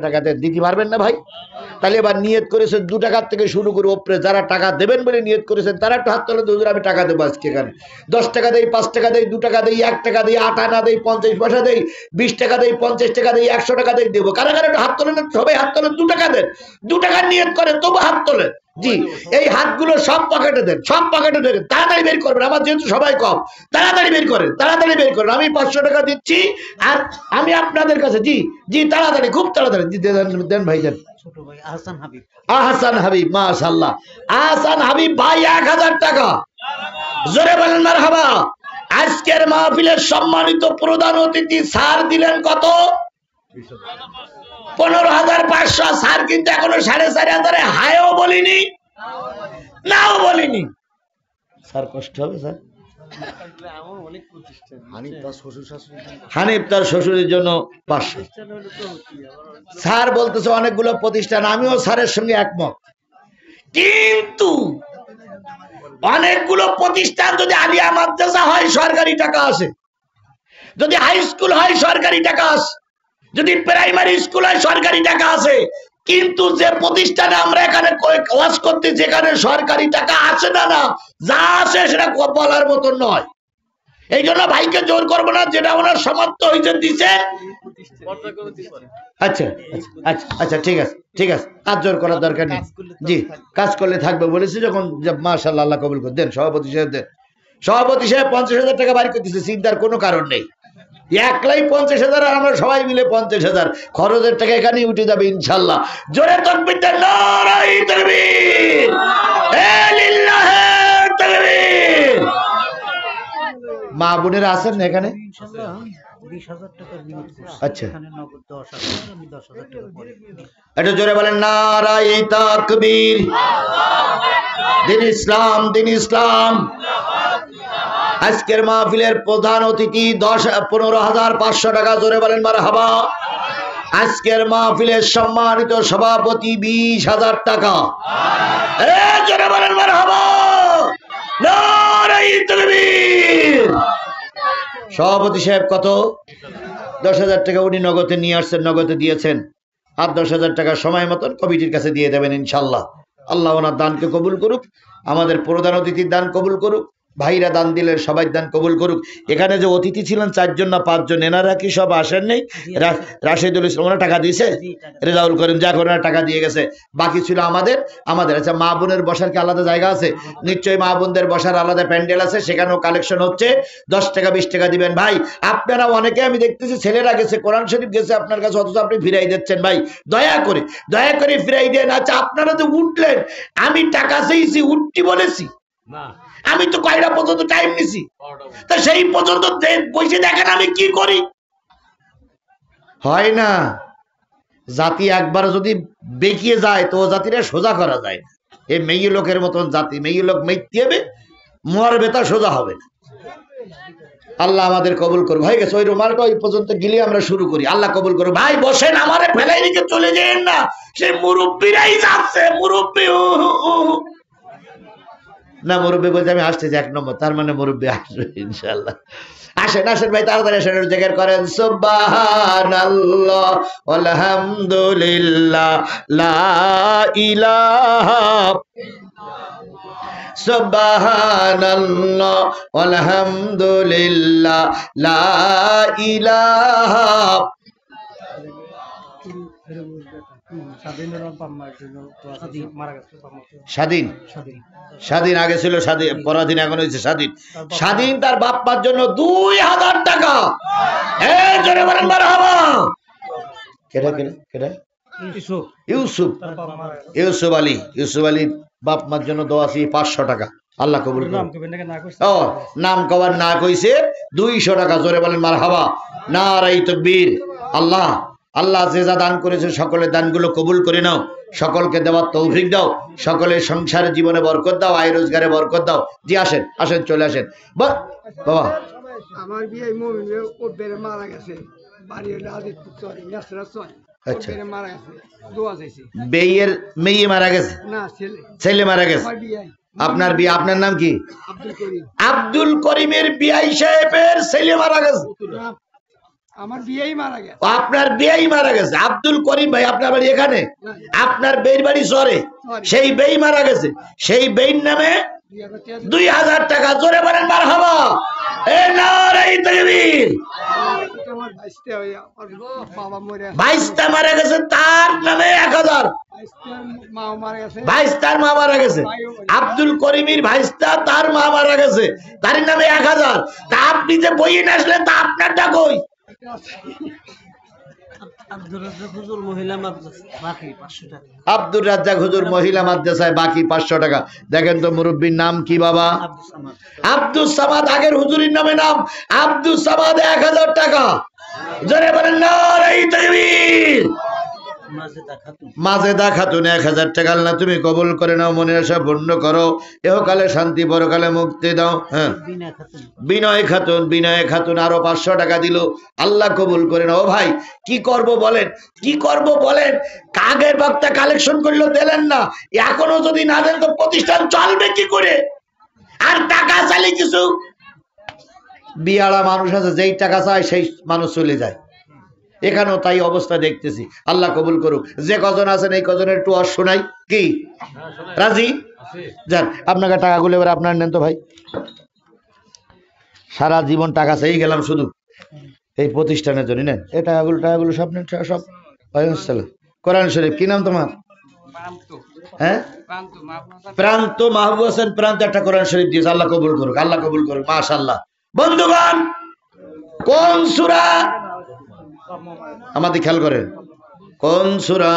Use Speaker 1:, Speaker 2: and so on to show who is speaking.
Speaker 1: টাকা দেন, দিতে পারবেন না ভাই? তাহলে এবার নিয়ত করেছেন 2 টাকার থেকে শুরু করে ওপরে যারা টাকা দেবেন বলে নিয়ত করেছেন তারা একটু হাত তোলেন। হুজুর আমি টাকা দেবো আজকে এখানে 10 টাকা দেই, 5 টাকা দেই, 2 টাকা দেই, 1 টাকা দেই, 8 আনা দেই, 50 পয়সা দেই, 20 টাকা দেই, 50 টাকা দেই, 100 টাকা দেই, দেবো। কারা কারা একটু হাত তোলেন, সবাই হাত তোলেন। 2 টাকা দেন, 2 টাকার নিয়ত করেন, তবু হাত তোলেন। জি, এই হাতগুলো সব পকেটে দেন, সব পকেটে দেন, তাড়াতাড়ি বের করবেন। আমার যেহেতু সবাই কম, তাড়াতাড়ি বের করেন, তাড়াতাড়ি বের করেন। আমি 500 টাকা দিচ্ছি আর আমি আপনাদের কাছে, জি জি তাড়াতাড়ি, খুব তাড়াতাড়ি দেন ভাই, দেন।
Speaker 2: ছোট ভাই আহসান হাবিব,
Speaker 1: আহসান হাবিব, মাশাআল্লাহ। আহসান হাবিব ভাই 1000 টাকা, জোরে বলেন মারহাবা। আজকের মাহফিলের সম্মানিত প্রধান অতিথি স্যার দিলেন কত? 15,500। স্যার কিন্তু এখনো 4,500 হায়ও বলিনি, নাও বলিনি। স্যার কষ্ট হবে স্যার। হানিফ তার শ্বশুরের জন্য 500। স্যার বলতেছে অনেকগুলো প্রতিষ্ঠান, আমিও স্যারের সঙ্গে একমত, কিন্তু অনেকগুলো প্রতিষ্ঠান যদি আলিয়া মাদ্রাসা হয় সরকারি টাকা আসে, যদি হাই স্কুল হয় সরকারি টাকা আসে, যদি প্রাইমারি স্কুল হয় সরকারি টাকা আসে, কিন্তু যে প্রতিষ্ঠানে আমরা এখানে ক্লাস করতে যেখানে সরকারি টাকা আসে না, না যা আসে সেটা বলার মতো নয়। এই জন্য ভাইকে জোর করবো না, যেটা ওনার সামর্থ্য হয়েছে দিছে। আচ্ছা আচ্ছা আচ্ছা, ঠিক আছে ঠিক আছে, আর জোর করার দরকার নেই। জি, কাজ করলে থাকবে বলেছি যখন, মাশাআল্লাহ, আল্লাহ কবুল করে দেন। সভাপতি সাহেব দেন, সভাপতি সাহেব 50,000 টাকা বাড়ি করতেছে, চিন্তার কোনো কারণ নেই। একলাই 50,000 আর আমরা সবাই মিলে 50,000, খরচের টাকা এখানেই উঠে যাবে ইনশাল্লাহ। জোরে তাকবীর দেন, নারায়ে তাকবীর, লিল্লাহি তাকবীর। মা বোনেরা আছেন না এখানে?
Speaker 2: ইনশাআল্লাহ 20,000 টাকা নিয়ত করছি।
Speaker 1: আচ্ছা,
Speaker 2: এখানে নগদ 10,000, আমি 10,000 টাকা করে দিই।
Speaker 1: এটা জোরে বলেন, নারায়ে তাকবীর। দিন ইসলাম, দিন ইসলাম। আজকের মাহফিলের প্রধান অতিথি 15,500 টাকা, জোরে বলেন মারহাবা। আজকের মাহফিলের সম্মানিত সভাপতি 20,000 টাকা, জোরে বলেন মারহাবা, নারায়ে তাকবীর। সভাপতি সাহেব কত? 10,000 টাকা উনি নগদে নিয়ে আসছেন, নগদে দিয়েছেন। আর 10,000 টাকা সময় মতন কমিটির কাছে দিয়ে দেবেন ইনশাল্লাহ। আল্লাহ ওনার দানকে কবুল করুক, আমাদের প্রধান অতিথির দান কবুল করুক, ভাইরা দান দিলেন সবাই দান কবুল করুক। এখানে যে অতিথি ছিলেন 4 জন না 5 জন, এনারা কি সব আসেন নেই? রাশেদুল ইসলাম ওরা টাকা দিয়েছে, রেজাউল করিম যাক ওনারা টাকা দিয়ে গেছে, বাকি ছিল আমাদের। আচ্ছা, মা বোনের বসার কি আলাদা জায়গা আছে? নিশ্চয়ই মা বোনদের বসার আলাদা প্যান্ডেল আছে, সেখানেও কালেকশন হচ্ছে। 10 টাকা 20 টাকা দিবেন ভাই। আপনারা অনেকে আমি দেখতেছি ছেলেরা গেছে, কোরআন শরীফ গেছে আপনার কাছে, অথচ আপনি ফিরাই দিচ্ছেন। ভাই দয়া করে ফিরাই দেন। আচ্ছা, আপনারা তো উঠলেন, আমি টাকা চেয়েছি, উঠটি বলেছি না, আমি তো কয়টা পর্যন্ত টাইম নিছি, তা সেই পর্যন্ত বসে দেখেন আমি কি করি। হয় না, জাতি একবার যদি বেঁকিয়ে যায় তো জাতিরা সোজা করা যায় না। এই মেয়ে লোকের মতন জাতি, মেয়ে লোক মেইতে হবে, মরবে তা সোজা হবে না। আল্লাহ আমাদের কবুল করুক। হয়ে গেছে, ওই রুমালটা ওই পর্যন্ত গিলে আমরা শুরু করি। আল্লাহ কবুল করুক। ভাই বসেন, আমারে ফেলাই রেখে চলে যেন না, সেই মুরব্বীরাই যাচ্ছে। মুরব্বী না, মুরব্বী বলতে আমি আসতেছি 1 নম্বর, তার মানে মুরব্বী আসবে ইনশাআল্লাহ। আসেন আসেন ভাই, তাড়াতাড়ি আসেন, জিকির করেন সুবহানাল্লাহ আলহামদুলিল্লাহ লা ইলাহা, সুবহানাল্লাহ আলহামদুলিল্লাহ লা ইলাহা। স্বাধীন আগে ছিল, স্বাধীন পরাধীন এখন হয়েছে স্বাধীন। স্বাধীন তার বাপ মার জন্য 2,000 টাকা। জোরে বলেন মারহাবা। ইউসুফ আলী বাপ মার জন্য দোয়া আছে 500 টাকা। আল্লাহ কবুল করুন। নাম কবার না কইছে 200 টাকা। জোরে বলেন মারহাবা, নারায়ে তাকবীর। আল্লাহ যে যা দান করেছে সকলের দানগুলো কবুল করে নাও, সকলকে দেওয়ার তৌফিক দাও, সকলের সংসারে জীবনে বরকত দাও, আয় রোজগারে বরকত দাও। জি আসেন আসেন, চলে আসেন। বাবা
Speaker 3: আমার বিয়ে মুমিন মারা গেছে, বাড়ি হলো আজিদপুর চরে, নেসরা চরে।
Speaker 1: আচ্ছা,
Speaker 3: মারা গেছে, দোয়া চাইছি।
Speaker 1: বেয়ের মেয়ে মারা গেছে
Speaker 3: না,
Speaker 1: ছেলে মারা গেছে। আপনার বিয়ে, আপনার নাম কি? আব্দুল করিমের বিআই সাহেবের ছেলে মারা গেছে।
Speaker 3: আমার বিয়েই মারা গেছে।
Speaker 1: ও, আপনার বেই মারা গেছে। আব্দুল করিম ভাই আপনার বাড়ি এখানে, আপনার বেইর বাড়ি চরে, সেই বেই মারা গেছে, সেই বেইর নামে 2000 টাকা। জোরে বলেন মারহাবা। এ নারে তাকবীর।
Speaker 3: আমার বাইশটা হইয়া, আমার বাবা মরে আছে,
Speaker 1: বাইশটা মারা গেছে, তার নামে 1000।
Speaker 3: বাইশটার মাও মারা গেছে,
Speaker 1: ভাইস্তার মা মারা গেছে। আব্দুল করিমের ভাইস্তা, তার মা মারা গেছে, তার নামে 1000। তা আপনি যে বইয়ে নিয়ে আসলেন, তা আপনারটা কই?
Speaker 2: আব্দুর রাজ্জাক হুজুর মহিলা মাদ্রাসা বাকি 500 টাকা।
Speaker 1: আব্দুর রাজ্জাক হুজুর মহিলা মাদ্রাসায় বাকি 500 টাকা। দেখেন তো মুরব্বীর নাম কি বাবা?
Speaker 2: আব্দুল সামাদ।
Speaker 1: আব্দুল সামাদ। আগের হুজুরের নামে নাম আব্দুল সামাদ, 1000 টাকা। জোরে বলেন নারে তাকবীর।
Speaker 2: মাজেদা খাতুন।
Speaker 1: মাজেদা খাতুন 1000 টাকা। আল্লাহ তুমি কবুল করে নাও, মনের আশা পূর্ণ করো, এহকালে শান্তি পরকালে মুক্তি দাও। হ্যাঁ,
Speaker 2: বিনা খাতুন।
Speaker 1: বিনয় খাতুন আরো 500 টাকা দিল। আল্লাহ কবুল করে নাও। ভাই কি করব বলেন, কি করব বলেন? কাগের বক্তা কালেকশন করলো, দিলেন না। এখনো যদি না দেন তো প্রতিষ্ঠান চলবে কি করে? আর টাকা চাইলে কিছু বিয়াড়া মানুষ আছে, যেই টাকা চায় সেই মানুষ চলে যায়। এখানেও তাই অবস্থা দেখতেছি। আল্লাহ কবুল করুক। যে কজন আছেন এই কজনের একটু অস শোনাই কি? রাজি? যান, আপনাকে টাকাগুলো এবার আপনার নেন তো ভাই। সারা জীবন টাকা চাই গেলাম শুধু এই প্রতিষ্ঠানের জন্য। নেন এই টাকাগুলো সব নেন, সব। কোরআন শরীফ কি নাম তোমার? হ্যাঁ, প্রান্ত মাহবুব হোসেন প্রান্ত একটা কোরআন শরীফ দিয়েছে। আল্লাহ কবুল করুক, আল্লাহ কবুল করুক। মাশাআল্লাহ। বন্ধুগণ, কোন সূরা আমাদের খেয়াল করেন, কোন সূরা?